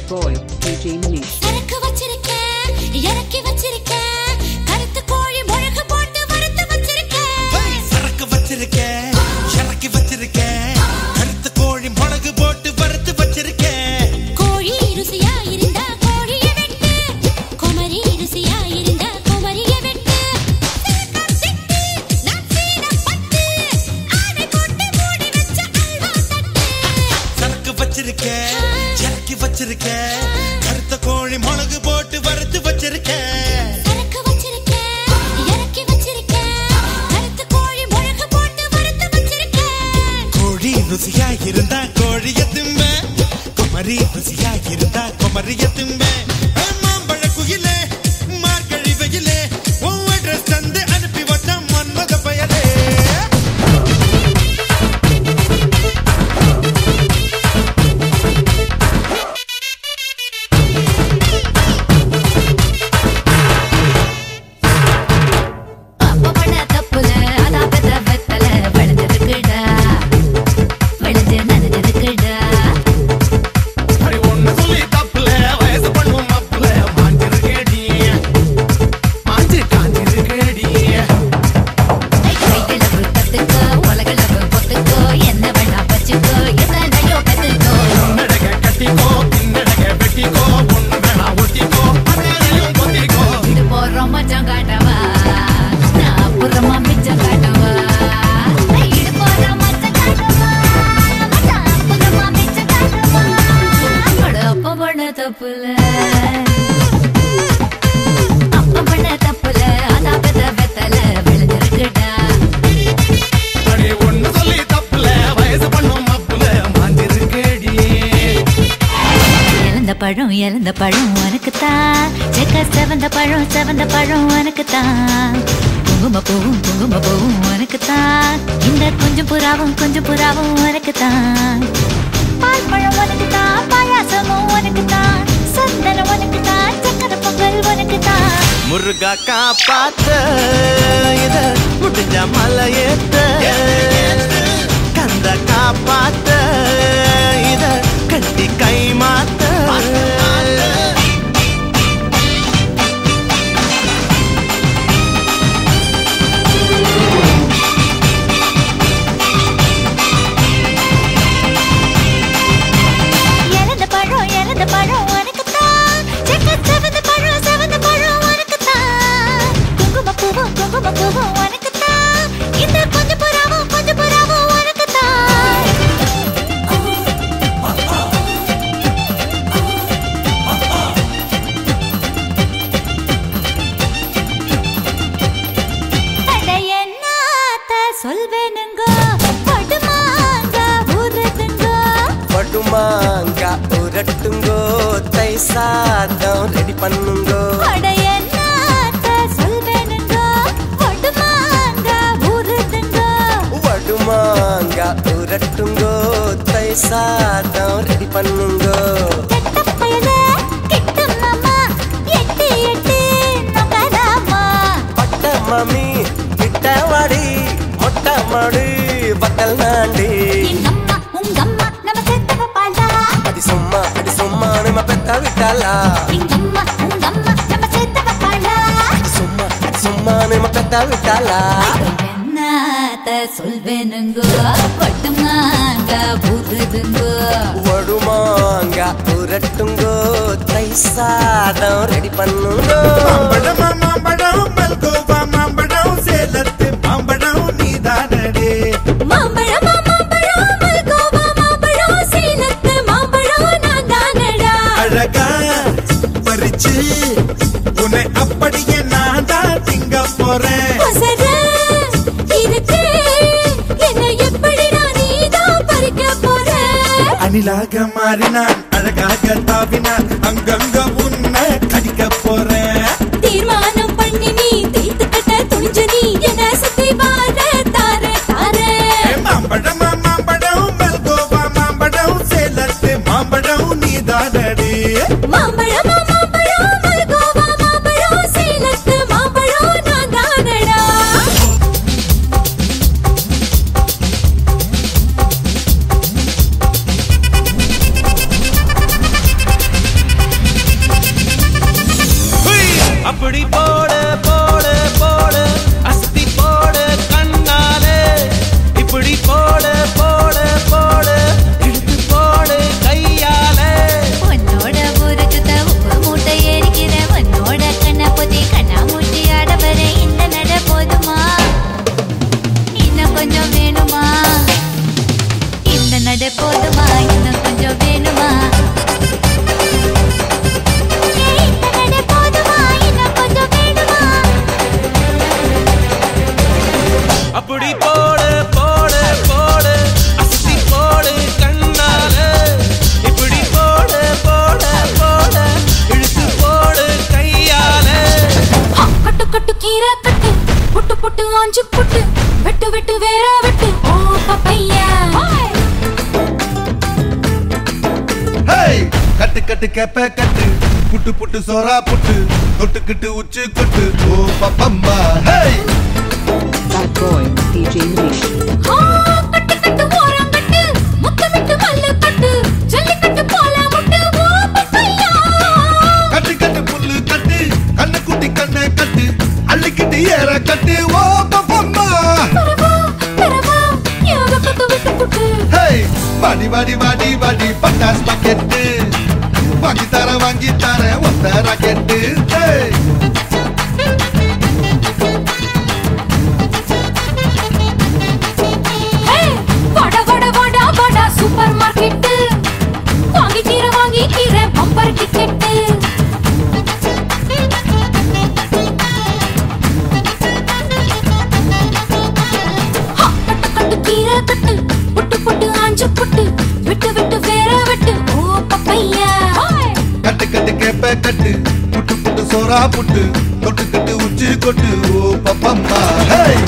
boy, DJ Manish. சரக்கு வச்சிருக்கேன், இறக்கி வச்சிருக்கேன், கருத்து கோழி முழகு போட்டு வறுத்து வச்சிருக்கேன். சரக்கு வச்சிருக்கேன், இறக்கி வச்சிருக்கேன், கருத்து கோழி முழகு போட்டு வறுத்து வச்சிருக்கேன். கோழி ருசியா இருந்தா கோழியை வெட்டு, குமரி ருசியா இருந்தா குமரியை வெட்டு. சிட்டு, நான் சீனப்பட்டு, ஆடை போட்டு மூடி வச்ச அல்வா தட்டு. சரக்கு வச்சிருக்கேன், இறக்கி வச்சிருக்கேன், கருத்த கோழி முழகு போட்டு வறுத்து வச்சிருக்கேன். சரக்கு வச்சிருக்கேன், இறக்கி வச்சிருக்கேன், கருத்து கோழி முழகு போட்டு வறுத்து வச்சிருக்கேன். கோழி ருசியா இருந்தா கோழிய திம்ப, குமரி ருசியா இருந்தா குமரிய திம்ப. மாம்பழ குயிலே, மார்கழி வெயிலே, உன் அட்ரஸ் தந்து அனுப்பி வந்த மன்மத பயலே. அப்ப பண்ண தப்புல அதான் பெத்த வெத்தல விளைஞ்சதுக்குடா, விளைஞ்சு நனைஞ்சதுக்குடா. அடி ஒண்ணு சொல்லி தப்புல வயசு பண்ணும் அப்புல மாஞ்சிருக்கேடி, மாஞ்சி காஞ்சிருக்கேடி. கைகளவு கத்துக்கோ, உலகளவு பொத்துக்கோ, என்ன வேணா பச்சுக்கோ, எத்தனையோ கத்துக்கோ. உன்னடக கட்டிக்கோ, பின்னடக வெட்டிக்கோ, ஒண்ணு வேணா ஒட்டிக்கோ, அதையும் பொத்திக்கோ. இது போறோம் மச்சான் காட்டவா, நான் அப்புறமா மிச்சம் காட்டவா. இது போறோம் மச்சான் காட்டவா, மச்சான் அப்புறமா மிச்சம் காட்டவா. அட அப்ப பண்ண தப்புல, அப்ப பண்ண தப்புல அதான் பெத்த வெத்தல விளைஞ்சிருக்குடா. அடி ஒண்ணு சொல்லி தப்புல வயசு பண்ணும் அப்புல மாஞ்சிருக்கேடி. இழந்த பழம் உனக்குத்தான், செக்க செவந்த பழம் உனக்குத்தான். குங்கும பூவும் உனக்குத்தான், இந்த கொஞ்சம் புறாவும் உனக்குத்தான். பால் பழம் உனக்குத்தான், பாயாசமும் உனக்குத்தான், சந்தனம் உனக்குத்தான், சக்கரை பொங்கல் உனக்குத்தான். முருகா காப்பாத்த இத முடிஞ்ச மலையேத்த, கந்த காப்பாத்த இத கட்டி கை மாத்த. இழந்த பழம் உனக்குத்தான், செக்க செவந்த பழம் உனக்குத்தான். குங்கும பூவும் உனக்குத்தான், இந்த கொஞ்சம் புறாவும் உனக்குத்தான். அட என்னத்த சொல்வேனுங்கோ, படுமாங்க ஊருதுங்கோ. படுமாங்கா உரட்டுங்கோ, தை சாதம் ரெடி பண்ணுங்கோ. அட என்னத்த சொல்வேனுங்கோ, படுமாங்க ஊருதுங்கோ. படுமாங்கா உரட்டுங்கோ, தை சாதம் ரெடி பண்ணுங்கோ. கெட்ட பயலே, கிட்ட மாமா, எட்டி எட்டி நகராமா. பட்ட மாமி கிட்ட வாடி, மொட்டை மாடி பக்கல் நாண்டி. எங்கம்மா உங்கம்மா நம்ம செத்த பாலா, அடி சும்மா நம்ம பெத்த விட்டாளா. எங்கம்மா உங்கம்மா நம்ம செத்த பாலா. சும்மா நம்ம பெத்த விட்டாளா. என்னத்த சொல்வேனுங்கோ, பட்டுமாங்க பூதுதுங்கோ. படுமாங்கா உரட்டுங்கோ, தை சாதம் ரெடி பண்ணுங்கோ. மாம்பழம் மாம்பழம் மல்கோவா மாம்பழம் சேலத்து மாம்பழம் நீதானடே. மாம்பழம் மல்கோவா மாம்பழம், சேலத்து மாம்பழம் நான் தானடா. அழகா பறிச்சு உன்னை அப்படியே நான் தான் திங்க போறேன். ஒசர இருக்கு, என்னை எப்படிடா நீதான் பறிக்க போற? அணிலாக மாறினான், அழகாக தாவினான், அங்கங்க உன்னை கடிக்க போறேன். தீர்மானம் பண்ணி நீ தீர்த்து கட்ட துணிஞ்ச நீ என்ன சுத்தி வார தார தார. மாம்பழம் மாம்பழம் மல்கோவா மாம்பழம் சேலத்து மாம்பழம் நீதானடே. மாம்பழம் மல்கோவா மாம்பழம், சேலத்து மாம்பழம் நான் தானடா. ஆஞ்சு புட்டு வெட்டு வெட்டு வேற வெட்டு ஓ பப்பையா ஹேய் கட்டு கட்டு கேப்ப கட்டு புட்டு புட்டு சோரா புட்டு தொட்டுக்கிட்டு உச்சி கொட்டு ஓ பப்பம்மா hey Bad boy, DJ Nish. கட்டு கட்டு ஓரம் கட்டு முத்து விட்டு மல்லு கட்டு ஜல்லி கட்டு போல முட்டு ஓ பப்பையா கட்டு கட்டு புல்லு கட்டு கண்ணு குட்டி கண்ணை கட்டு அள்ளிக்கிட்டு ஏற கட்டு ஓ பப்பம்மா பரவா யோக கட்டு விட்டு புட்டு ஹேய் வாடி வாடி வாடி வாடி பட்டாஸ் பாக்கெட்டு வாங்கி தர ஒத்த ராக்கெட்டு ஹேய் சூப்பர் மார்க்கெட் வாங்கி கீரை பம்பர் டிக்கெட் கட்டு கீரை கட்டு புட்டு புட்டு ஆஞ்சு புட்டு விட்டு விட்டு வேற விட்டு ஓ பப்பையா கட்டு கட்டு கேப்ப கட்டு புட்டு புட்டு சோரா புட்டு தொட்டுக்கிட்டு உச்சி கொட்டு ஓ பப்பம்மா ஹேய்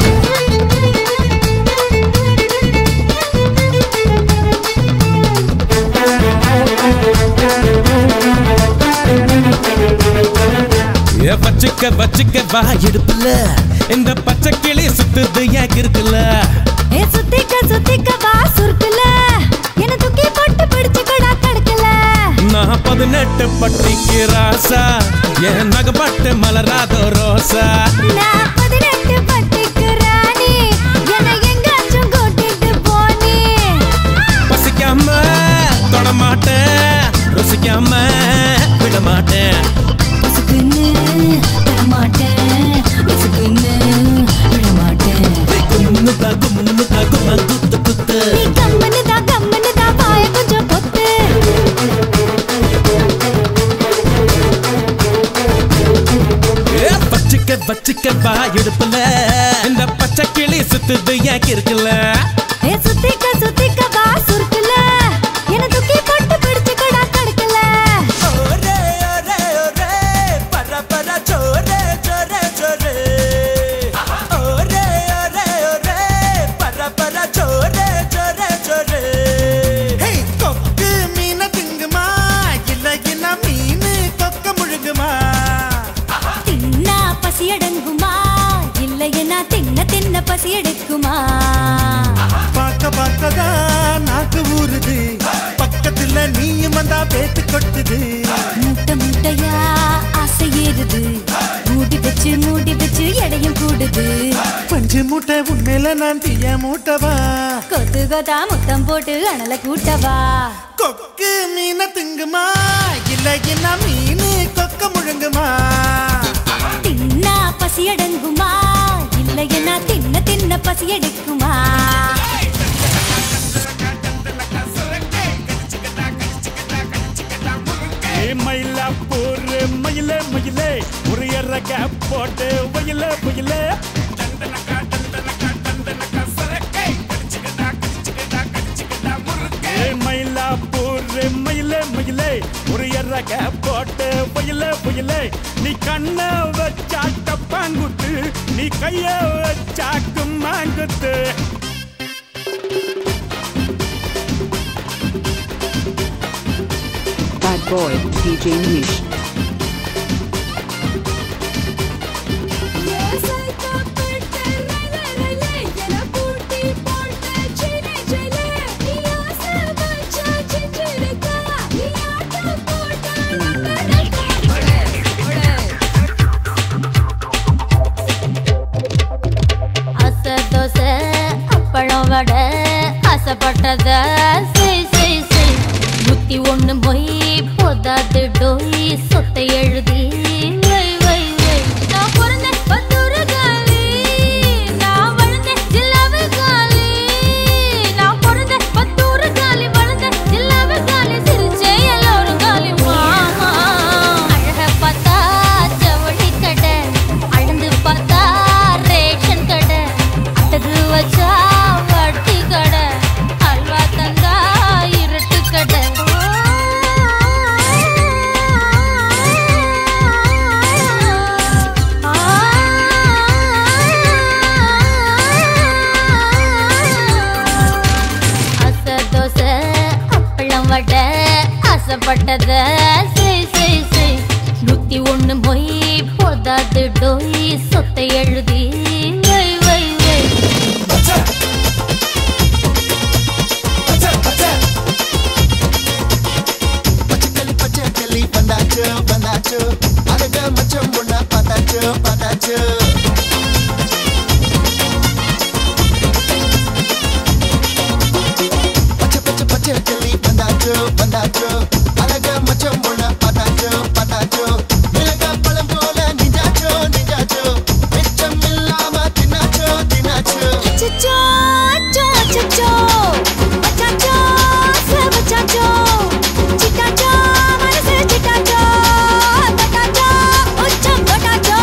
வச்சுக்க வச்சுக்க வா இடுப்புல இந்த பச்சை கிளி சுத்துது ஏன் இருக்குல்ல சுத்திக்க வா சுருக்குல என்ன தூக்கி போட்டு பிடிச்சு கொடா கடக்கல நான் 18 பட்டிக்கு ராசா என் நகப்பட்டு மலராதோ ரோசா நான் 18 பட்டிக்கு ராணி என்ன எங்காச்சும் கூட்டிட்டு போனி பசிக்காம தொட மாட்டேன் ருசிக்காம விட மாட்டேன் பசுக்குன்னு தரமாட்டேன் பசுக்குன்னு விட மாட்டேன் கும்முதா கும்முதா கும்மா குத்து குத்து நீ கம்மனு தான் பாய கொஞ்சம் பொத்து வச்சுக்க வச்சுக்க வா இடுப்புல இந்த பச்சை கிளி சுத்துது ஏன் இருக்குல்ல சுத்திக்க வா சுருக்குல என்ன தூக்கி போட்டு பிடிச்சு கொடா கடக்கல கொக்கு மீன திங்குமா இல்ல என்ன மீன் கொக்க முழுங்குமா தின்னா பசி அடங்குமா இல்லையனா தின்ன பசி எடுக்குமா பார்க்கதான் நாக்கு ஊறுது பக்கத்துல நீயும் வந்தா பேத்து கொட்டுது முட்டை முட்டையா ஆசை ஏறுது மூடி வச்சு எடையும் கூடுது பஞ்சு மூட்டை உண்மையில நான் தீய மூட்டவா கொத்து கொத்தா முத்தம் போட்டு அனல கூட்டவா கொக்கு மீன திங்குமா இல்ல என்ன மீன் கொக்க முழுங்குமா தின்னா பசி அடங்குமா இல்லையனா தின்ன பசி எடுக்குமா மயிலாப்பூர் மயிலே மயிலே ஒரு எறக்க போட்டு வயிலே புயலே மயிலாப்பூர் மயிலே மயிலே ஒரு எறக்க போட்டு வயிலே புயலே நீ கண்ண வச்சா டப்பாங்குத்து நீ கைய வச்சாக்கு மாங்குத்து Bad boy, DJ Nish. அசை தோசை அப்பளம் வடை ஆசைப்பட்டத புத்தி ஒண்ணு மொய் போதாது டோய் சொத்தை எழுதி நான் பிறந்த பத்தூரு காலி நான் வளர்ந்த ஜில்லாவு காலி நான் பிறந்த பத்தூரு காலி வளர்ந்த ஜில்லாவு காலி சிரிச்சே எல்லோரும் காலி மாமா அழக பார்த்தா ஜவுளி கடை அழந்து பார்த்தா ரேஷன் கடை அட்டது வச்சா வட்டி கடை அல்வா தந்தா இருட்டு கடை ஆசைப்பட்டத செய் செய் செய் 101 மொய் போதாது டோய் சொத்தை எழுதி வை வை வை பச்சைக்கிளி வந்தாச்சு வந்தாச்சு அழக மச்சம் பொண்ண பார்த்தாச்சு பார்த்தாச்சு பச்சைக்கிளி வந்தாச்சு வந்தாச்சு அழக மச்சம் பொண்ண பார்த்தாச்சு பார்த்தாச்சு மிளக பழம் போல நிஜாச்சோ நிஜாச்சோ மிச்சம் இல்லாம தின்னாச்சோ தின்னாச்சு அச்சச்சோ அச்சோ அச்சச்சோ அச்சச்சோ சவச்சச்சோ சிட்டாச்சோ மனசு சிட்டாச்சோ தட்டாச்சோ உச்சம் தட்டாச்சோ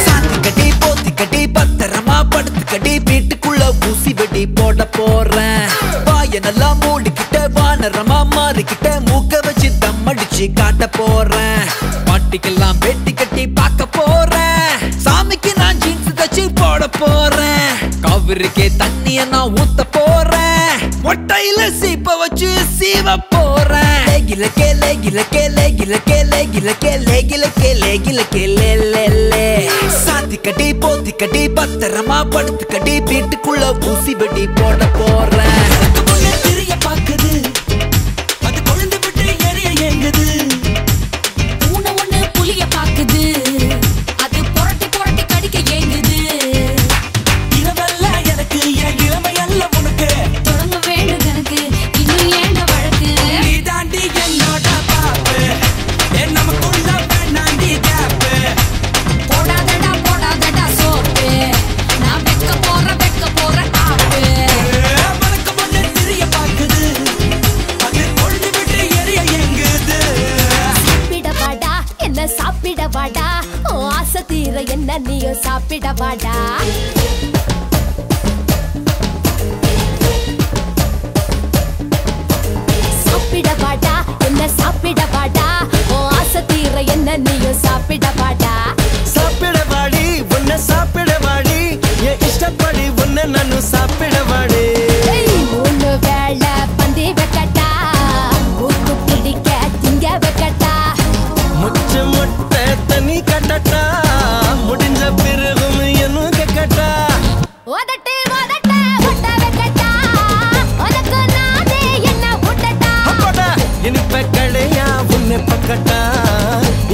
சாத்திக்கடி போத்திக்கடி பத்திரமா படுத்துக்கடி வீட்டுக்குள்ள ஊசி வெடி போட போறேன் வாய நல்லா மூடிக்கிட்ட வானரமா மாறிக்கிட்ட மூக்க வச்சு தம் அடிச்சு காட்ட போறேன் பாட்டிக்கெல்லாம் வெட்டி கட்டி பார்க்க போறேன் சாமிக்கு நான் ஜீன்ஸ் தச்சு போட போறேன் காவிரிக்கே தண்ணிய நான் ஊத்த போறேன் மொட்டையில சீப்ப வச்சு சீவ போறேன் லேகிலக்கே லேகிலக்கே லேகிலக்கே லேகிலக்கே லேகிலக்கே லேகிலக்கே லே லே லே சாத்திக்கடி போத்திக்கடி பத்திரமா படுத்துக்கடி வீட்டுக்குள்ள ஊசி வெடி போட போறேன் திரிய பாக்குது அது கொழுந்து விட்டு எரிய ஏங்குது பூனை ஒண்ணு புலிய பாக்குது அது புரட்டி புரட்டி கடிக்க ஏங்குது இரவல்ல எனக்கு என் இளமை அல்ல உனக்கு தொடங்க வேண்டும் எனக்கு இன்னும் ஏண்ட வழக்கு நீ தாண்டி என்னோட பாப்பு என் நமக்குள்ள வேண்டாண்டி கேப்பு போடாதடா சோப்பு நான் வெக்க போற ஆப்பு மறக்க முன்ன திரிய பாக்குது அது கொழுந்து விட்டு எரிய ஏங்குது சாப்பிட வாடா என்ன சாப்பிட வாடா ஓ ஆசை தீர என்ன நீயும் சாப்பிட வாடா சாப்பிட வாடா என்ன சாப்பிட வாடா ஓ ஆசை தீர என்ன நீயும் சாப்பிட வாடா சாப்பிட வாடி உன்னை சாப்பிட வாடி என் இஷ்டப்படி உன்னை நானும் சாப்பிட வாடி மூணு வேளை பந்தி வைக்கட்டா ஊத்து பிடிக்க திங்க வைக்கட்டா முச்ச முட்டை தண்ணி கட்டட்டா முடிஞ்ச பிறகும் என்னும் கேட்கட்டா ஒதட்டு ஒதட்ட ஒட்ட வைக்கட்டா உனக்கு நானே என்ன விட்டட்டா அப்படா இனிப்ப கடையா உன்னை பக்கட்டா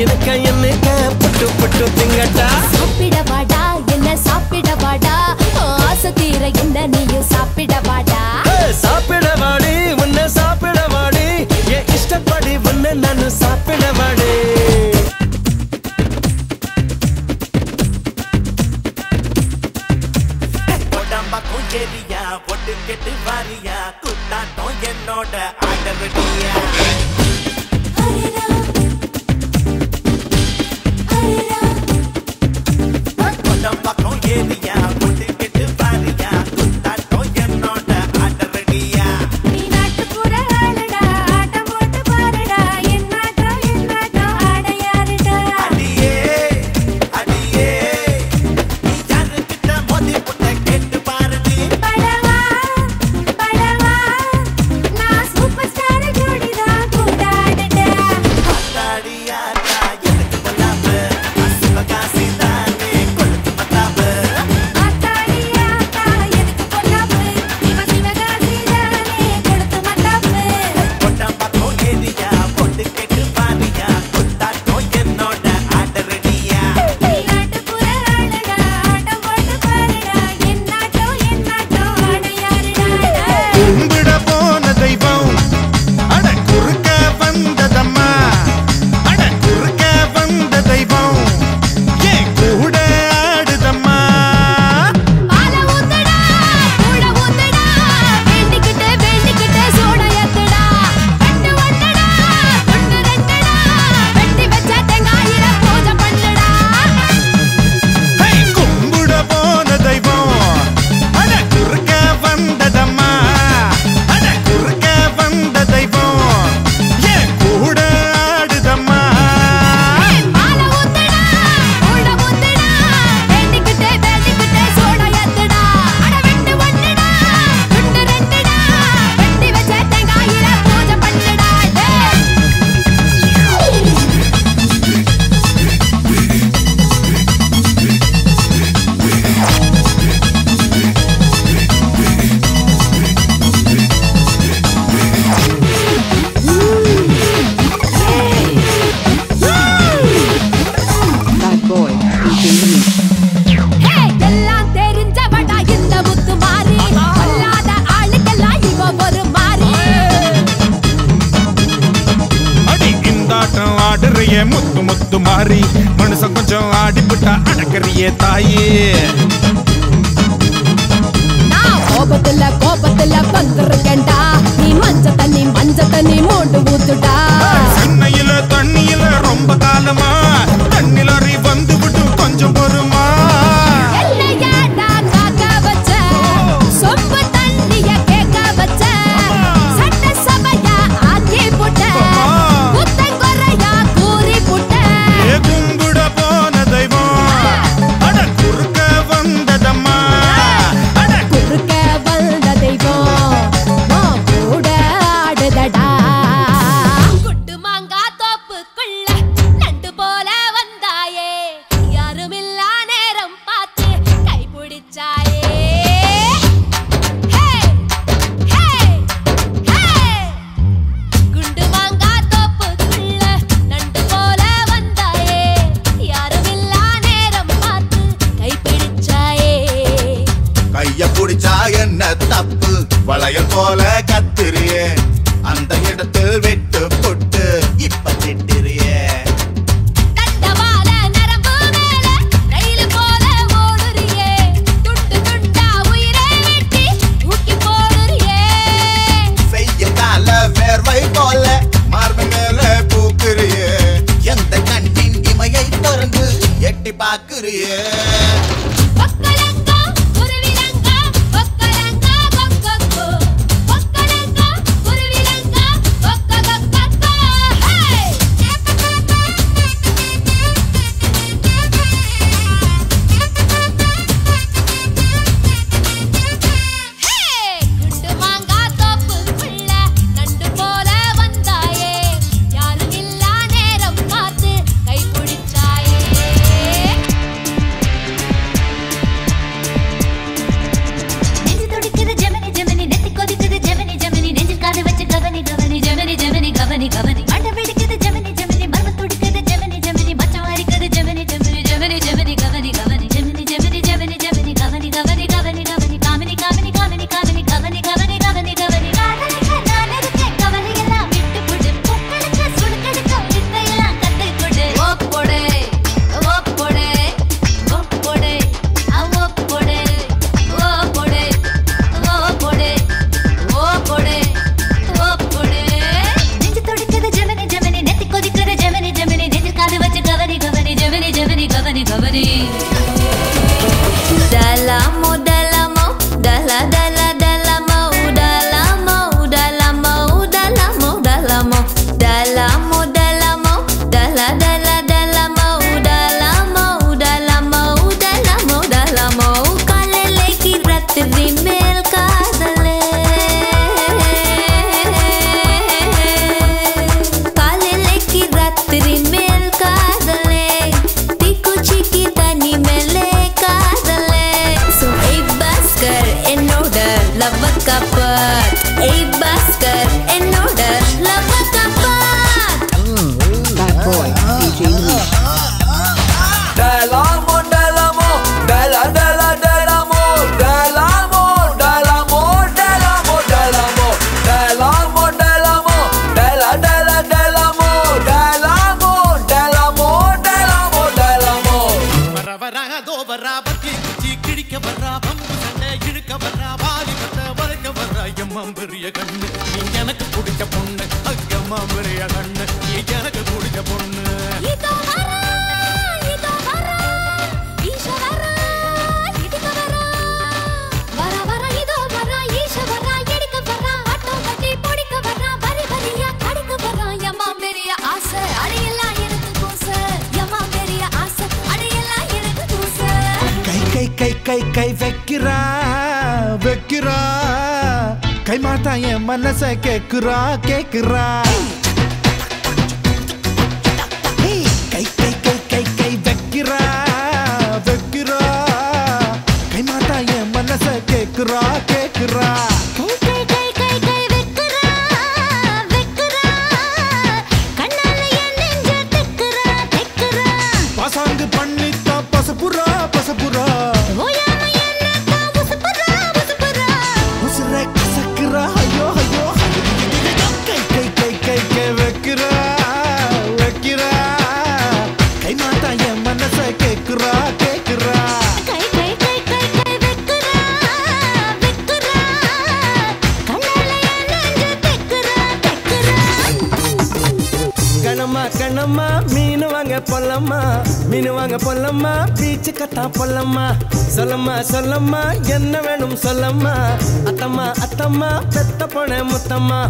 எனக்கு என்னைக்க புட்டு புட்டு திங்கட்டா சாப்பிட வாடா என்ன சாப்பிட வாடா ஓ ஆசை தீர என்ன நீயும் சாப்பிட வாடா சாப்பிட வாடி உன்னை சாப்பிட வாடி என் இஷ்டப்படி உன்னை நானும் சாப்பிட வாடி உடம்பக்கும் எரியா ஒட்டு கெட்டு வாரியா குத்தாட்டம் என்னோட ஆடவடியா உடம்பக்கும் எரியா ஒட்டு கெட்டு வாரியா குத்தாட்டம் என்னோட ஆடவடியா நீ நாட்டுப்புற ஆளுடா ஆட்டம் போட்டு பாருடா என்னாட்டம் ஆடையாருடா அடியே அடியே நீ யாருக்கிட்ட மோதி புட்ட கேட்டு பாருடி படவா நான் சூப்பர் ஸ்டார் ஜோடிதான் கூட முறையே முத்து முத்து மாறி மனுஷன் கொஞ்சம் ஆடிப்புட்டா அடக்கறியே தாயே கோபத்துல வந்துருக்கேன்டா நீ மஞ்ச தண்ணி மூண்டு ஊத்துடா சென்னையில தண்ணியில ரொம்ப காலமா தண்ணிலறி வந்து விட்டு கொஞ்சம் பொறுமா எல்லையாடா காக்க வச்ச சொம்பு தண்ணிய கேட்க வச்ச சட்ட சபையா ஆக்கி புட்ட புத்தங்கொரையா கூறி புட்ட கும்பிட போன தெய்வம் அட குறுக்க வந்ததம்மா குறுக்க வந்த தெய்வம் கூட ஆடுதடா குட்டு மாங்கா தோப்புக்குள்ள நண்டு போல வந்தாயே யாருமில்லா நேரம் பார்த்து கைப்பிடிச்சாயே குண்டு மாங்கா தோப்புக்குள்ள நண்டு போல வந்தாயே யாருமில்லா நேரம் பார்த்து கைப்பிடிச்சாயே கைய புடிச்சா என்ன தப்பு வளையல் போல கத்திரியே அந்த இடத்தில் விட்டு புட்டு இப்ப திட்டிரியே தண்டவாள நரம்பு மேல ரயில் போல ஓடுறியே துண்டு துண்டா உயிரை வெட்டி தூக்கி போடுறியே செய்யத்தால வேர்வை போல மார்பு மேல பூக்குறியே எந்த கண்ணின் இமையை திறந்து எட்டி பாக்குறியே ஒக்கலங்கா குருவிலங்கா ஒக்கலங்கா கொக்கொக்கோ ஒக்கலங்கா குருவிலங்கா கொக்கொக்கோ குண்டு மாங்கா தோப்புக்குள்ள நண்டு போல வந்தாயே யாருமில்லா நேரம் பார்த்து கைப்பிடிச்சாயே நெஞ்சு துடிக்குது ஜெமினி ஜெமினி நெத்தி கொதிக்குது ஜெமினி ஜெமினி நெஞ்சில் காது வச்சு கவனி கவனி ஜெமினி ஜெமினி கவனி கவனி மண்டை வெடிக்குது ஜெமினி ஜெமினி மர்ம துடிக்குது ஜெமினி ஜெமினி மச்சம் அரிக்குது ஜெமினி ஜெமினி ஜெமினி ஜெமினி கவனி கவனி ஜெமினி ஜெமினி ஜெமினி ஜெமினி கவனி கவனி கவனி கவனி காமினி காமினி காமினி காமினி கவனி கவனி கவனி கவனி காதலிக்க நான் இருக்கேன் கவலை எல்லாம் விட்டு போடு பொக்களுக்கு சுடுக்கெடுக்க வித்தையெல்லாம் கத்து கொடு ஓப்போடு ஓப்போடு ஓப்போடு ஓப்போடு ஓப்போடு ஓப்போடு ஓப்போடு ஓப்போடு நெஞ்சு துடிக்குது ஜெமினி ஜெமினி நெத்தி கொதிக்குது ஜெமினி ஜெமினி நெஞ்சில் காது வச்சு கவனி கவனி ஜெமினி ஜெமினி கவனி கவனி Dalamo, dalamo, dala, dala, dalamo, dalamo, dalamo, dalamo, dalamo, dalamo, dalamo, dala, dala, dalamo, dalamo, dalamo, dalamo, dalamo, kalele ki ratri mel kaadale, kalele ki ratri mel kaadale, tikuchi ki tani mele kaadale. So a basker in order, love a kapat. A basker in order, love a kapat. Bad boy, DJ Nish. Dalamo, dalamo, dala, dala, dalamo, dalamo, dalamo, dalamo, dalamo, dalamo, dalamo, dala, dala, dalamo, dalamo, dalamo, dalamo, dalamo. வர வராதோ வரா பத்தி குச்சி கிழிக்க வரா pump சண்டை இழுக்க வரா வாலி கட்ட வளைக்க வரா எம்மம் பெரிய கண்ணு நீ எனக்கு பிடிச்ச பொண்ணு அக்கம்மா பெரிய கண்ணு நீ எனக்கு பிடிச்ச பொண்ணு இதோ வரா ஈஷ வரா இடிக்க வரா வரா வரா இதோ வரா ஈஷ வரா இடிக்க வரா ஆட்டோ கட்டி பொடிக்க வரா வரி வரியா கடிக்க வரா யம்மா பெரிய ஆசை அடையெல்லாம் எனக்கு கூசு யம்மா பெரிய ஆசை அடையெல்லாம் எனக்கு கூசு கை வைக்கிறா வைக்கிறா கை மாத்தா என் மனச கேக்குறா கேக்குறா கை வைக்கிறா வைக்கிறா கை மாத்தா என் மனச கேக்குறா கேக்குறா வெக்குறா வெக்குறா கண்ணால என் நெஞ்ச தெக்குறா தெக்குறா பசாங்கு பண்ணித்தா பசப்புறா பசப்புறா ஓயாம என்னத்தா உசுப்புறா உசுப்புறா உசுர கசக்குறா ஐயோ ஐயோ கை கண்ணம்மா கண்ணம்மா மீன் வாங்க பொல்லம்மா மீன் வாங்க பொல்லம்மா பீச்சு கட்டா பொல்லம்மா சொல்லம்மா சொல்லம்மா என்ன வேணும் சொல்லம்மா அத்தம்மா அத்தம்மா பெத்த பொண்ண முத்தம்மா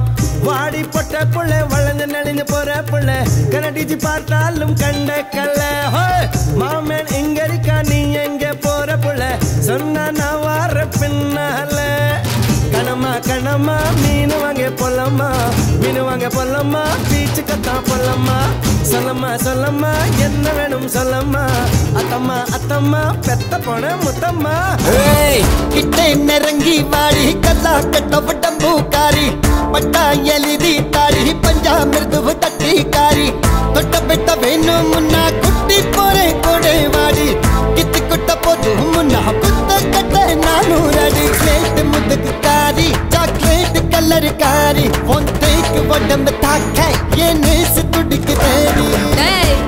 வாடி பொட்ட புள்ள வளைஞ்சு நெளிஞ்சு போற புள்ள கனடிச்சு பார்த்தாலும் கண்ட கல்ல மாமன் எங்க இருக்கா நீ எங்க போற புள்ள சொன்னா நான் வார பின்னால கணமா கணமா மீன் வாங்க பொல்லம்மா மீன் வாங்க பொல்லம்மா பீச்சு கத்தா பொல்லம்மா சொல்லம்மா சொல்லம்மா என்ன வேணும் சொல்லம்மா அத்தம்மா அத்தம்மா பெத்த பொண்ண முத்தம்மா கிட்ட நெருங்கி வாடி கல்லா கட்ட உடம்பு காரி பட்டா எலிதி தாரி பஞ்சாமிருது தட்டி காரி தொட்ட பெட்ட வேணும் முன்னா குட்டி போறே கொடை வாடி கித்து குட்ட போது முன்னா குத்த கட்ட நானு ரெடி ஸ்லேட் முதுகு காரி சாக்லேட் கலர் காரி ஒன்றைக்கு உடம்பு தாக்க என் நேசு துடிக்கு தேடி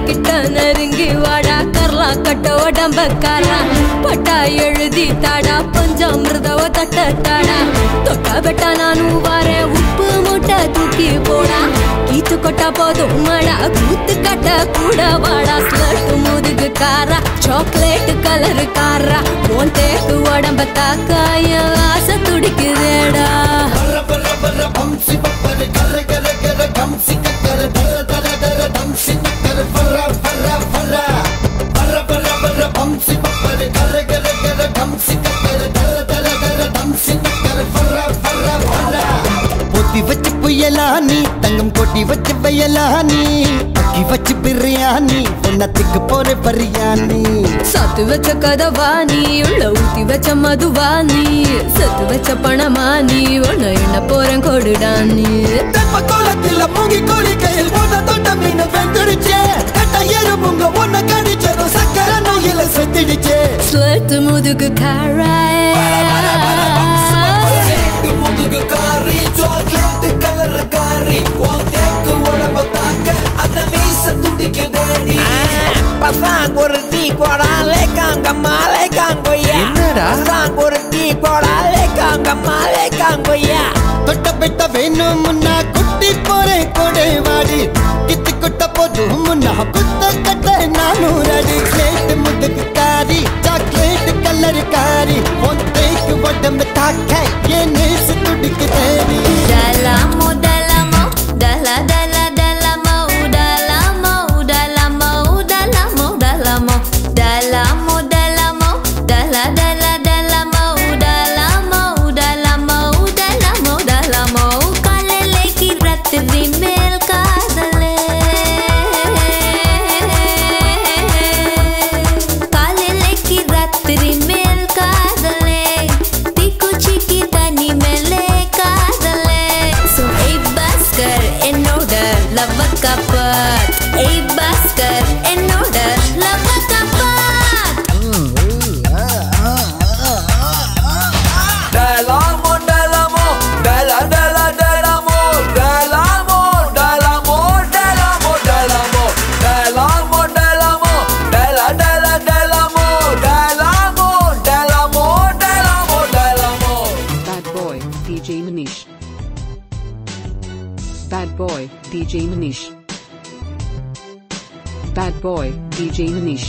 கிட்ட நெருங்கி வாடா கர்லா கட்ட உடம்பக்காரா பட்டா எழுதி தாடா பஞ்சாமிருதவ தட்ட தாடா தொட்டா பெட்டா நானும் வாரே உப்பு மூட்டை தூக்கி போடா கீத்து கொட்டா போதும் மடா கூத்து கட்ட கூட வாடா ஸ்லட் முதுகு காரா சாக்லேட் கலர் காரா உன் தேக்கு உடம்ப தாக்காய ஆசை துடிக்குதேடா பொத்தி வச்சு புயலானி தங்கம் கொட்டி வச்சு வயலானி அக்கி வச்சு பிரியாணி ஒன்னத்துக்கு போற பரியானி சத்து வச்ச கதவாணி உள்ள ஊத்தி வச்ச மதுவாணி சத்து வச்ச பணமானி உன்ன என்ன போறேன் கொடுடானி தெப்ப கோலத்துல மூங்கி கோழி கையில் போன தொட்ட மீன் வெந்துடுச்சே கட்ட எறும்புங்க ஒன்ன கடிச்சதும் சக்கர நோயில செத்துடுச்சே ஸ்லட் முதுகு காராய் முதுகு காரி சாக்லேட் கலர் காரி தேக்கு உடம்ப தாக்க அந்த மீச துடிக்கு தேடி பசாங்க ஒரு டீ போடாலே காங்க மாலை காங்கொய்யா பசாங்க ஒரு டீ போடாலே காங்க மாலை காங்கொய்யா தொட்ட பெட்ட வேணும் முன்னா குட்டி போறே கொடை வாடி கித்து குட்ட போது முன்னா குத்த கட்ட நானு ரெடி ஸ்லேட் முதுகு காரி சாக்லேட் கலர் காரி ஒன்றைக்கு உடம்பு தாக்க என் நேசு துடிக்கு தேடி Dalamo, dalamo, dala, dala, dalamo, dalamo, dalamo, dalamo, dalamo, dalamo, dalamo, dala, dala, dalamo, dalamo, dalamo, dalamo, dalamo, kalele ki ratri mel kaadale, kalele ki ratri mel kaadale, tiku chiki tani mele kaadale. So hey Bhaskar ennoda love kapat, hey Bhaskar ennoda love kapat. Dalamo, dalamo, dala, dala, dalamo, dalamo, dalamo, dalamo, dalamo, dalamo, dalamo, dala, dala, dalamo, dalamo, dalamo, dalamo, dalamo. Bad boy, DJ Manish. Bad boy, DJ Manish. Bad boy, DJ Manish.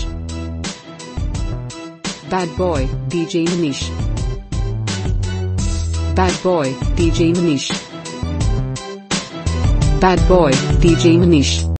Bad boy, DJ Manish. Bad boy, DJ Manish. Bad boy, DJ Manish.